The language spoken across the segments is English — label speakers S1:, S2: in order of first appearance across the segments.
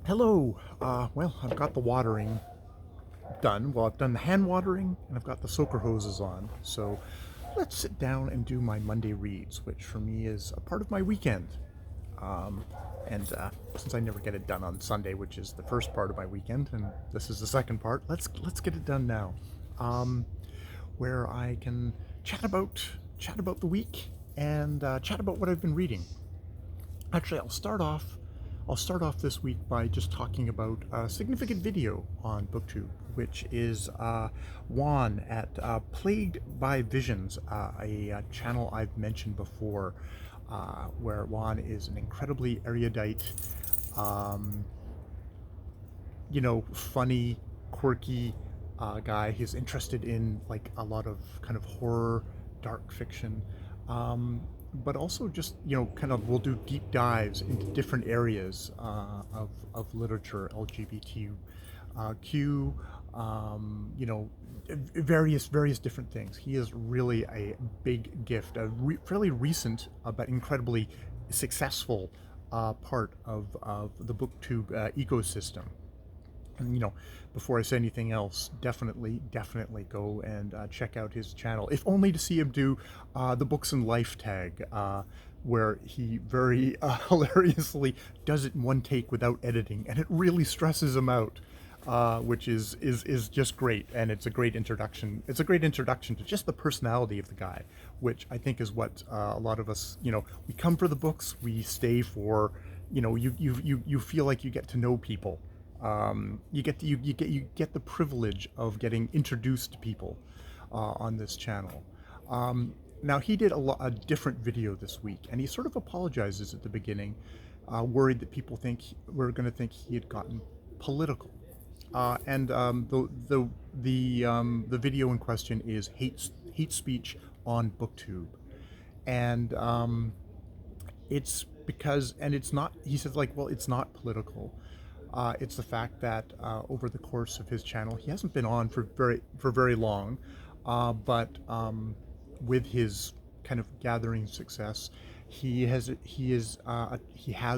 S1: Hello. Well, I've got the watering done. Well, I've done the hand watering and I've got the soaker hoses on. So let's sit down and do my Monday reads, which for me is a part of my weekend. Um, and since I never get it done on Sunday, which is the first part of my weekend, and this is the second part, let's get it done now, um, where I can chat about chat about the week and chat about what I've been reading. Actually, I'll start off this week by just talking about a significant video on BookTube, which is Juan at Plagued by Visions, a channel I've mentioned before, where Juan is an incredibly erudite, um, funny, quirky guy. He's interested in like a lot of kind of horror, dark fiction, but also just kind of will do deep dives into different areas of literature, LGBTQ, various different things. He is really a big gift, a fairly recent but incredibly successful part of the BookTube ecosystem. And before I say anything else, definitely go and check out his channel, if only to see him do the books and life tag, where he very hilariously does it in one take without editing, and it really stresses him out. Which is just great, and it's a great introduction. It's a great introduction to just the personality of the guy, which I think is what a lot of us, we come for the books, we stay for, you feel like you get to know people. You get the privilege of getting introduced to people on this channel. Now he did a different video this week, and he sort of apologizes at the beginning, worried that people were going to think he had gotten political. And the video in question is hate speech on BookTube, and it's because, and it's not. He says, like, well, it's not political. It's the fact that over the course of his channel, he hasn't been on for very long, but with his kind of gathering success, he has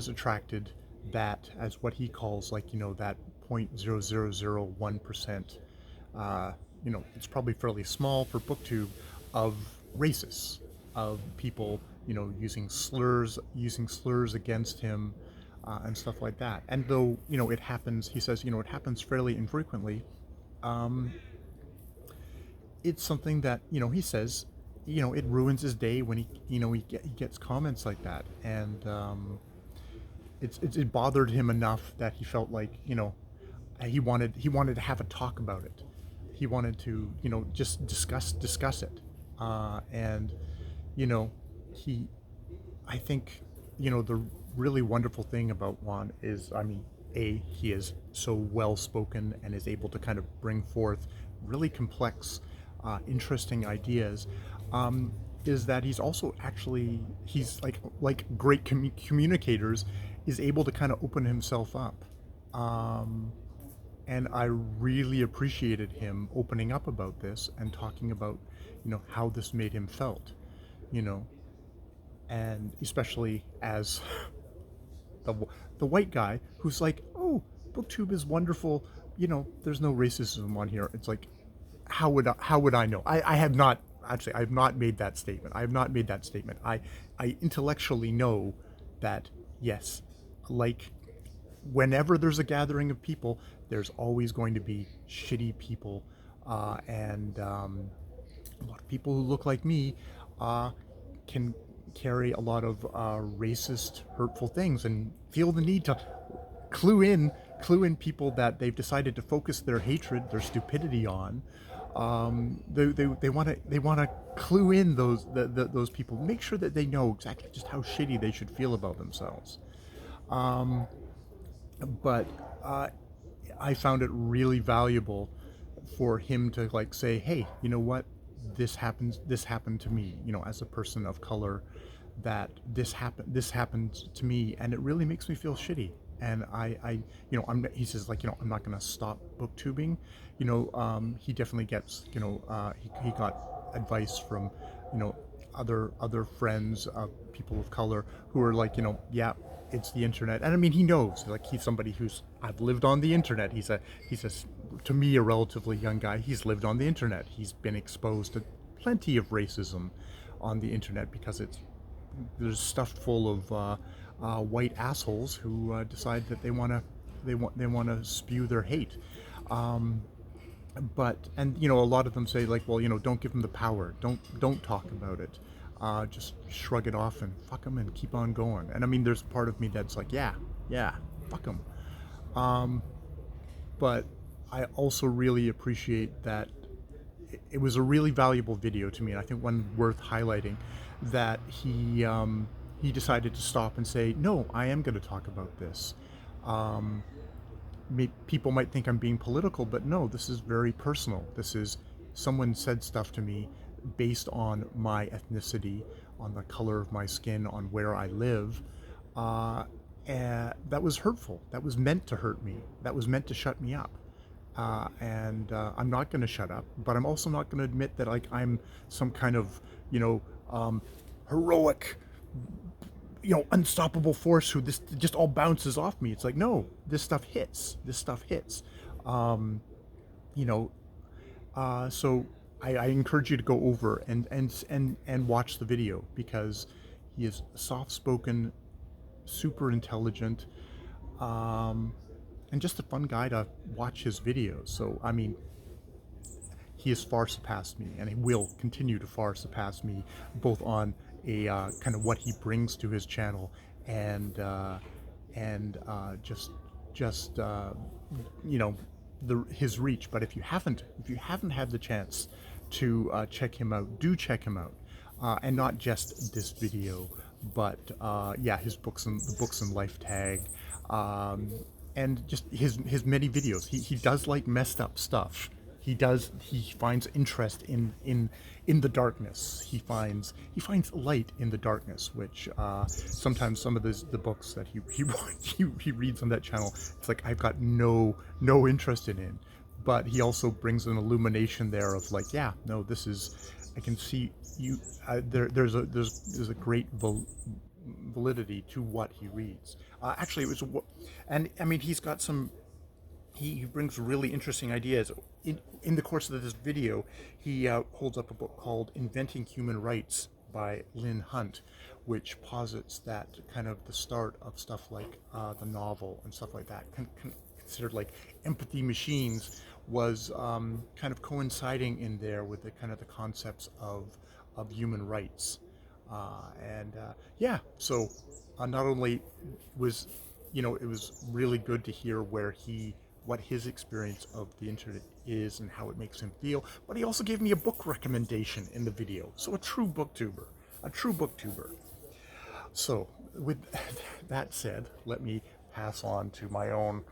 S1: attracted that, as what he calls, like, that 0.0001%. It's probably fairly small for BookTube, of racists, of people using slurs against him, and stuff like that. And though it happens, he says, it happens fairly infrequently. Um, it's something that he says, it ruins his day when he gets comments like that, and it bothered him enough that he felt like he wanted to have a talk about it. He wanted to just discuss it, and you know he I think the really wonderful thing about Juan is, I mean, he is so well spoken and is able to kind of bring forth really complex, interesting ideas. Is that he's also actually, he's like great communicators, is able to kind of open himself up. Um, and I really appreciated him opening up about this and talking about how this made him felt, you know, and especially as the the white guy who's like, oh, BookTube is wonderful. There's no racism on here. It's like, how would I know? I have not, actually, I have not made that statement. I have not made that statement. I intellectually know that, yes, like, whenever there's a gathering of people, there's always going to be shitty people, and a lot of people who look like me can carry a lot of racist, hurtful things, and feel the need to clue in people that they've decided to focus their hatred, their stupidity on. They want to clue in those people, make sure that they know exactly just how shitty they should feel about themselves. Um, but I found it really valuable for him to, like, say, hey, you know what, this happened to me, as a person of color, that this happened to me, and it really makes me feel shitty. And he says, like, I'm not going to stop booktubing. He definitely gets, he got advice from, other friends, people of color, who are like, yeah, it's the internet. And I mean, he knows, like, he's somebody who's, I've lived on the internet. He's a, to me, a relatively young guy. He's lived on the internet. He's been exposed to plenty of racism on the internet because there's stuffed full of white assholes who decide that they want to spew their hate. Um, but and a lot of them say, like, well, don't give them the power, don't talk about it, just shrug it off and fuck them and keep on going. And I mean, there's part of me that's like, yeah, fuck them. um, but I also really appreciate that it was a really valuable video to me, and I think one worth highlighting, that he decided to stop and say, no, I am going to talk about this. um, People might think I'm being political, but no, this is very personal. This is, someone said stuff to me based on my ethnicity, on the color of my skin, on where I live. Uh, and that was hurtful. That was meant to hurt me. That was meant to shut me up. And I'm not going to shut up, but I'm also not going to admit that, like, I'm some kind of, heroic, unstoppable force who this just all bounces off me. It's like, no, this stuff hits. This stuff hits. Um, you know, so I encourage you to go over and watch the video, because he is soft spoken, super intelligent, um, and just a fun guy to watch his videos. So I mean, he has far surpassed me, and he will continue to far surpass me, both on a kind of what he brings to his channel, and just you know his reach. But if you haven't had the chance to check him out, do check him out, and not just this video, but yeah, his books, and the books and life tag. And just his many videos. He does like messed up stuff. He finds interest in the darkness. He finds light in the darkness, which sometimes some of the books that he reads on that channel, it's like, I've got no interest in. But he also brings an illumination there of, like, yeah, no, this is, I can see you. There's a great validity to what he reads. Actually, it was, and I mean, he's got some. He brings really interesting ideas. In the course of this video, he holds up a book called "Inventing Human Rights" by Lynn Hunt, which posits that kind of the start of stuff like the novel and stuff like that, considered like empathy machines, was kind of coinciding in there with the kind of the concepts of human rights. Yeah, so not only was, it was really good to hear what his experience of the internet is and how it makes him feel, but he also gave me a book recommendation in the video. So a true booktuber. So with that said, let me pass on to my own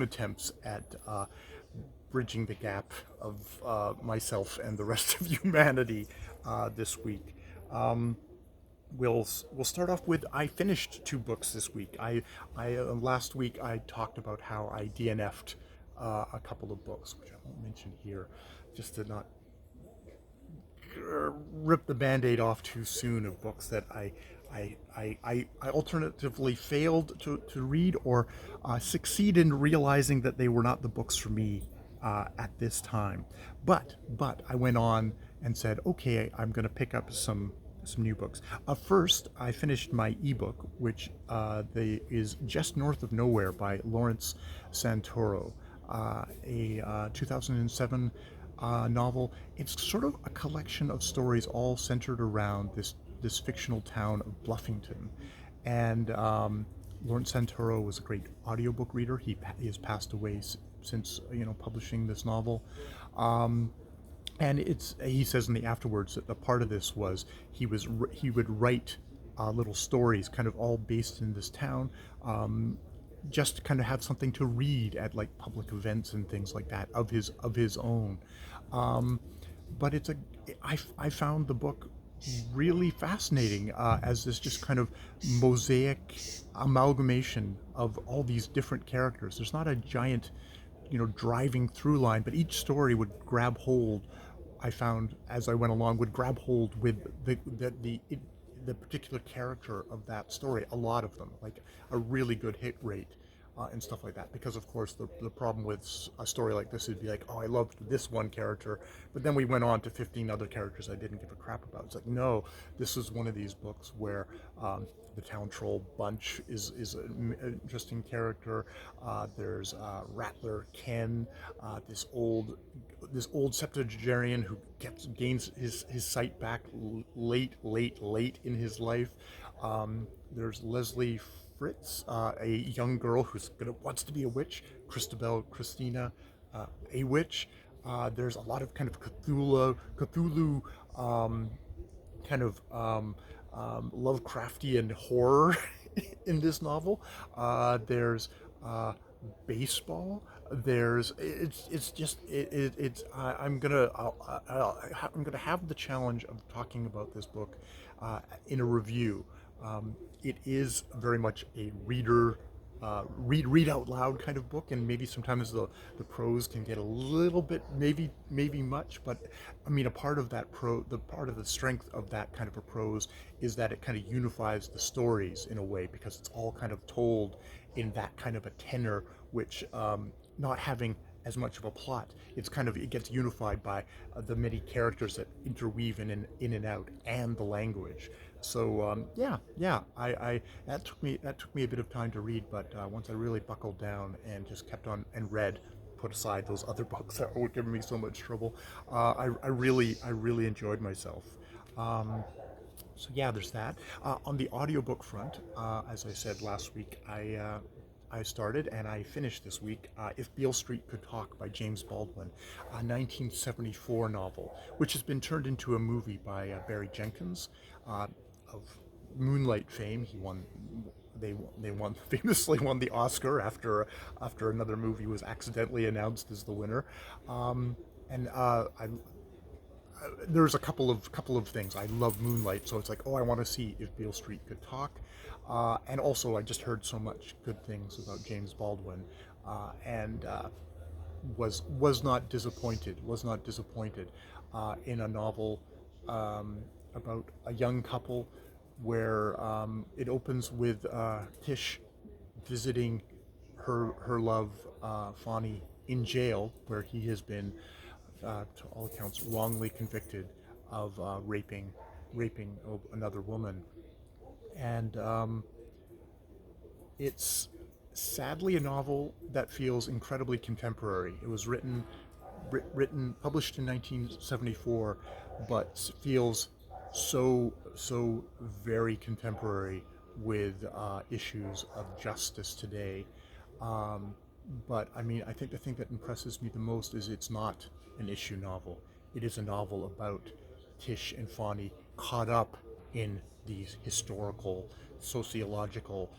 S1: attempts at bridging the gap of myself and the rest of humanity this week. We'll start off with, I finished 2 books this week. I last week I talked about how I DNF'd a couple of books, which I won't mention here, just to not rip the Band-Aid off too soon, of books that I alternatively failed to read, or succeed in realizing that they were not the books for me at this time. But I went on and said, okay, I'm going to pick up some new books. First, I finished my ebook, which is Just North of Nowhere by Lawrence Santoro, a 2007 novel. It's sort of a collection of stories all centered around this fictional town of Bluffington. And Lawrence Santoro was a great audiobook reader. He has passed away since publishing this novel. And he says in the afterwards that a part of this was he would write little stories, kind of all based in this town, just to kind of have something to read at, like, public events and things like that of his own. But I found the book really fascinating, as this just kind of mosaic amalgamation of all these different characters. There's not a giant driving through line, but each story would grab hold, I found, as I went along, would grab hold with the particular character of that story, a lot of them, like a really good hit rate. And stuff like that, because of course the problem with a story like this would be like, oh, I loved this one character, but then we went on to 15 other characters I didn't give a crap about. It's like, no, this is one of these books where the town troll Bunch is an interesting character. There's Rattler Ken, this old septuagenarian who gains his sight back late in his life. There's Leslie Fritz, a young girl wants to be a witch. Christina, a witch. There's a lot of kind of Cthulhu kind of Lovecraftian horror in this novel. There's baseball. I'm gonna have the challenge of talking about this book in a review. It is very much a read out loud kind of book, and maybe sometimes the prose can get a little bit maybe much, but I mean, a part of the strength of that kind of a prose is that it kind of unifies the stories in a way, because it's all kind of told in that kind of a tenor, which not having as much of a plot, it gets unified by the many characters that interweave in and out, and the language. So I that took me a bit of time to read, but once I really buckled down and just kept on and read, put aside those other books that were giving me so much trouble, I really enjoyed myself. So yeah, there's that. On the audiobook front, as I said last week, I started and I finished this week If Beale Street Could Talk by James Baldwin, a 1974 novel, which has been turned into a movie by Barry Jenkins of Moonlight fame. They famously won the Oscar after another movie was accidentally announced as the winner. And there's a couple of things. I love Moonlight, so it's like, oh, I want to see If Beale Street Could Talk. And also, I just heard so much good things about James Baldwin, and was not disappointed. In a novel about a young couple, where it opens with Tish visiting her love, Fonny, in jail, where he has been, to all accounts, wrongly convicted of raping another woman. And it's sadly a novel that feels incredibly contemporary. It was published in 1974, but feels so very contemporary with issues of justice today. But I mean, I think the thing that impresses me the most is it's not an issue novel. It is a novel about Tish and Fonny caught up in these historical, sociological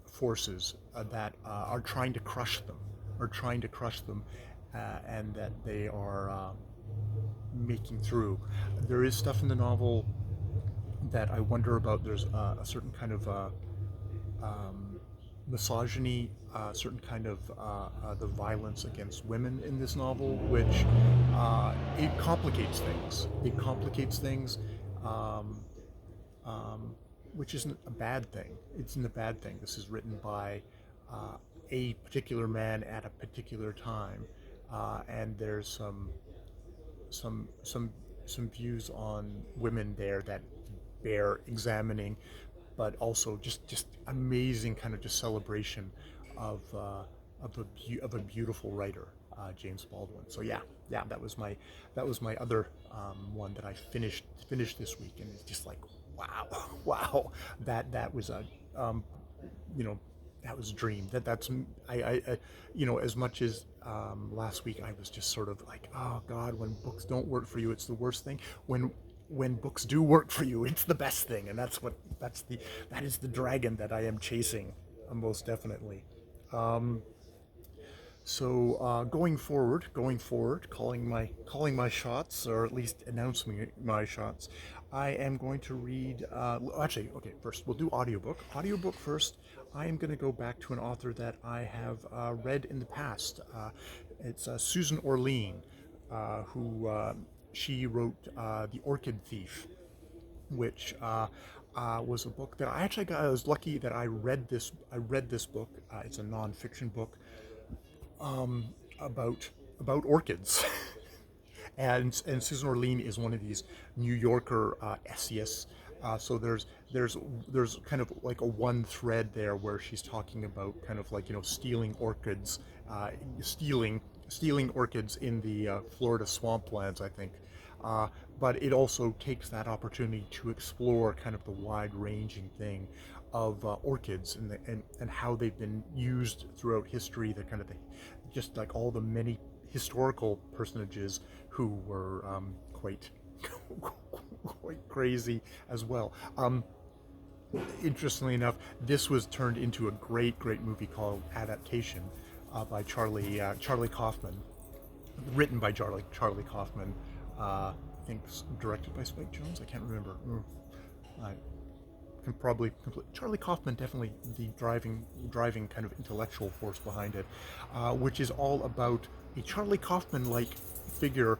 S1: forces that are trying to crush them, and that they are making through. There is stuff in the novel that I wonder about. There's a certain kind of misogyny, certain kind of the violence against women in this novel, which it complicates things. Which isn't a bad thing. It's not a bad thing. This is written by a particular man at a particular time, and there's some views on women there that bear examining, but also just amazing kind of just celebration of a beautiful writer, James Baldwin. So yeah, that was my other one that I finished this week, and it's just like, wow, that was a that was a dream. That's I as much as last week I was just sort of like, oh God, when books don't work for you, it's the worst thing. When books do work for you, it's the best thing, and that is the dragon that I am chasing, most definitely. So going forward, calling my shots, or at least announcing my shots, I am going to read. Actually, okay. First, we'll do audiobook. Audiobook first. I am going to go back to an author that I have read in the past. It's Susan Orlean, who she wrote The Orchid Thief, which was a book that I actually got. I was lucky that I read this. I read this book. It's a nonfiction book about orchids. And Susan Orlean is one of these New Yorker essayists. So there's kind of like a one thread there where she's talking about kind of like, stealing orchids, stealing orchids in the Florida swamplands, I think. Uh, but it also takes that opportunity to explore kind of the wide-ranging thing of orchids and how they've been used throughout history. The kind of just like all the many historical personages who were quite quite crazy as well. Interestingly enough, this was turned into a great movie called Adaptation by Charlie Kaufman, written by Charlie Kaufman. I think directed by Spike Jonze. I can't remember. I can probably complete. Charlie Kaufman, definitely the driving kind of intellectual force behind it, which is all about a Charlie Kaufman-like figure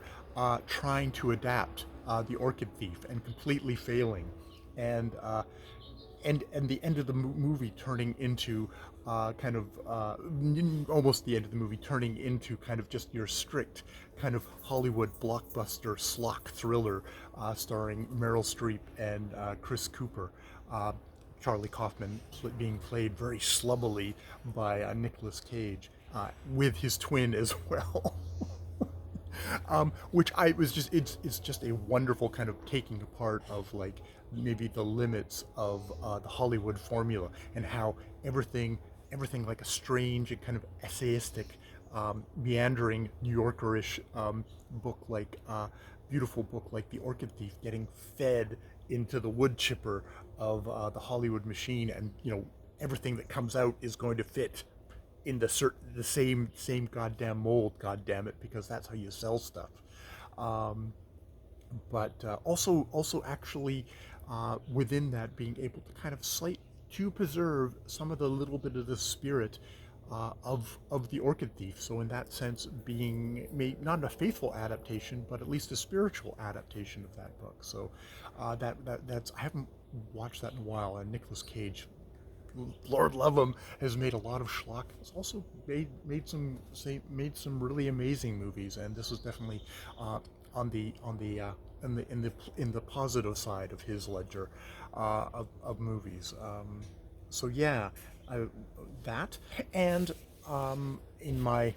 S1: trying to adapt the Orchid Thief and completely failing, and the end of the movie turning into kind of almost the end of the movie turning into kind of just your strict kind of Hollywood blockbuster schlock thriller starring Meryl Streep and Chris Cooper. Charlie Kaufman being played very slubbily by Nicolas Cage, with his twin as well. Which I was just it's just a wonderful kind of taking apart of like maybe the limits of the Hollywood formula, and how everything like a strange and kind of essayistic, meandering New Yorkerish book, like beautiful book like The Orchid Thief, getting fed into the wood chipper of the Hollywood machine, and everything that comes out is going to fit in the same goddamn mold, goddamn it, because that's how you sell stuff. But also actually within that, being able to kind of to preserve some of the little bit of the spirit of the Orchid Thief. So in that sense, being made not a faithful adaptation, but at least a spiritual adaptation of that book. So that's I haven't watched that in a while, and Nicolas Cage, Lord love him, has made a lot of schlock. He's also made some really amazing movies, and this was definitely in the positive side of his ledger of movies. So yeah, that, and in my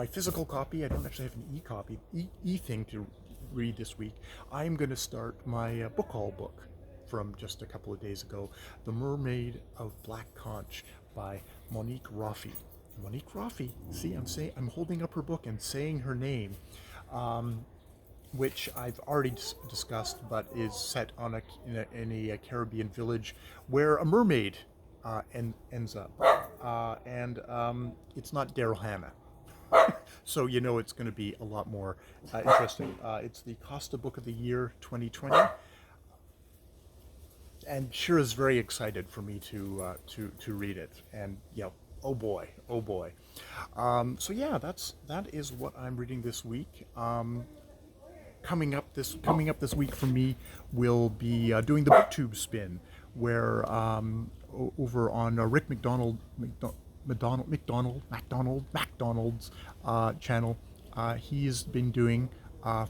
S1: physical copy, I don't actually have an e-copy, e-thing to read this week. I'm going to start my book haul book from just a couple of days ago, The Mermaid of Black Conch by Monique Roffey. Monique Roffey, see, I'm holding up her book and saying her name, which I've already discussed, but is set on in a Caribbean village where a mermaid ends up, and it's not Daryl Hannah. So it's going to be a lot more interesting. It's the Costa Book of the Year 2020. And Shira's very excited for me to read it, and oh boy. So yeah, that is what I'm reading this week. Coming up this week for me will be doing the BookTube spin, where over on Rick MacDonald's channel, he's been doing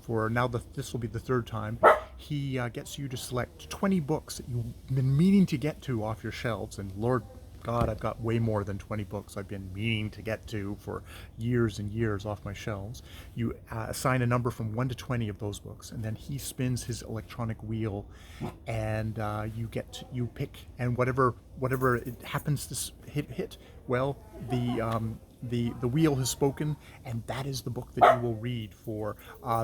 S1: for now. This will be the third time. He gets you to select 20 books that you've been meaning to get to off your shelves, and Lord God, I've got way more than 20 books I've been meaning to get to for years and years off my shelves. You assign a number from 1 to 20 of those books, and then he spins his electronic wheel, and you pick, and whatever it happens to hit, well, the wheel has spoken, and that is the book that you will read for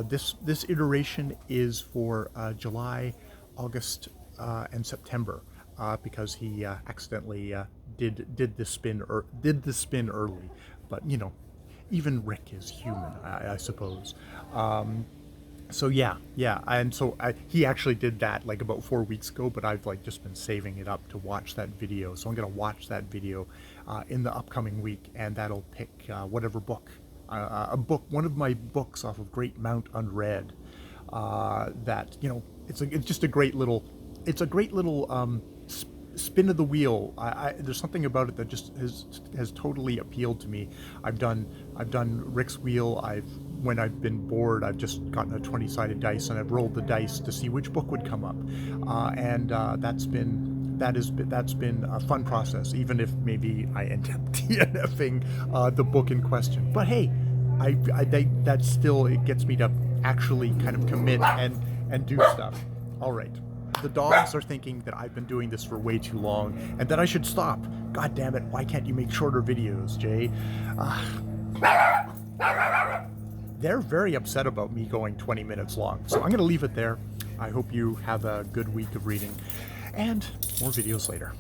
S1: this iteration is for July, August, and September, because he accidentally did the spin early. But even Rick is human, I suppose. So yeah, and so he actually did that like about 4 weeks ago, but I've like just been saving it up to watch that video. So I'm gonna watch that video in the upcoming week, and that'll pick whatever book, one of my books off of Great Mount Unread. That it's just a great little it's a great little spin of the wheel. There's something about it that just has totally appealed to me. I've done Rick's Wheel. When I've been bored, I've just gotten a 20-sided dice and I've rolled the dice to see which book would come up, and that's been a fun process, even if maybe I end up DNFing the book in question. But hey, that still, it gets me to actually kind of commit and do stuff. All right. The dogs are thinking that I've been doing this for way too long and that I should stop. God damn it, why can't you make shorter videos, Jay? They're very upset about me going 20 minutes long, so I'm going to leave it there. I hope you have a good week of reading, and more videos later.